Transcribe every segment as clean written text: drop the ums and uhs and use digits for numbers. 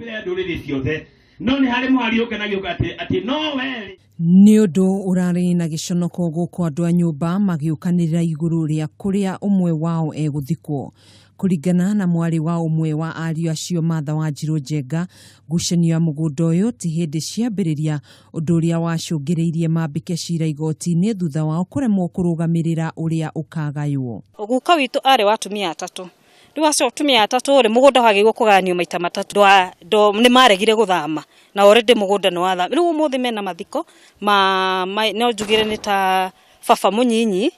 mbere nduriri ciothe no ni hari mwari ukenagio ati no we ni undu urari na giconoko guku andu a nyumba magiukanirira iguru ria kuria umwe wao eguthikwo. Kuringana na mwari wa umwe wa ariu acio Martha Wanjiru Njenga, ngucanio ya mugunda uyu ti hindi ciambiriria, undu uria wacungiriirie mambike cira igoti-ini thutha wao kuremwo kurugamirira uria ukagaywo. Guka witu ari wa atumia atatu. Riu acio atumia atatu ri mugunda wagirwo kuganio maita matatu ni maregire guthama na already mugunda ni wathama. Riu umuthi mena mathiko no njugire ni ta baba munyinyi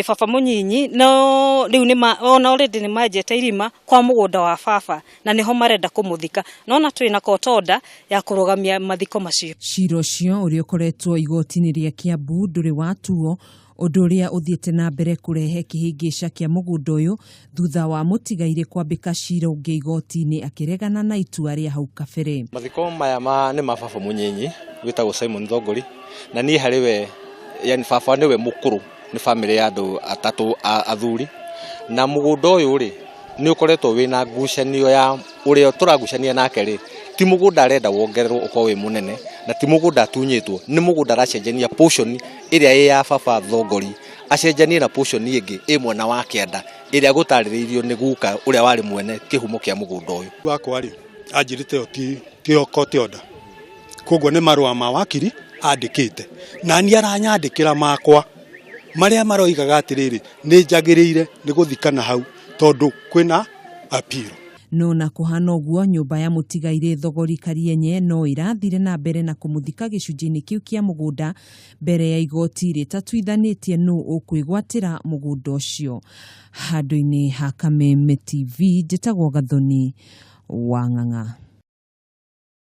baba munyinyi no riu ni ona already ni majete irima kwa mugunda wa baba na niho marenda kumuthika nona twina kotoda ya kurugamia mathiko macio. Ciro cio uri ukoretwo igoti-ini ria Kiambu nduri watuo, undu uria uthiete na mbere kurehe kihingica kia mugunda uyu thutha wa mutigaire kwambika cira ungi igoti-ini akiregana na itua ria hau kabere. Mathiko maya ni mababa munyinyi witagwo Simon Thongori na ni hariwe yani baba niwe mukuru ni family ya andu atatu athuri na mugunda uyu ri ni ukoretwo wina ngucanio ya uria turagucania nake ri ti mugunda arenda wongererwo uko wi munene na ti mugunda atunyitwo ni mugunda aracenjania portion iria ya baba Thongori acenjanie na portion ingi imwena wa kianda iria gutaririirio ni guka uria wari mwene kihumo kia mugunda uyu wakwa ri anjirite oti kiokoti oda koguo ni marua ma wakiri andikite na ni aranyandikira makwa maria maroigaga atiriri ni njagiriire ni guthikana hau tondu kwina apiro. No na kuhana uguo nyumba ya mutigaire Thogori Karienye no irathire na mbere na kumuthika gicunjini kiu kia mugunda mbere ya igoti ritatuithanitie no ukwigwatira mugunda ucio. Handu-ini ha Kameme TV njitagwo Gathoni wa Ng'ang'a.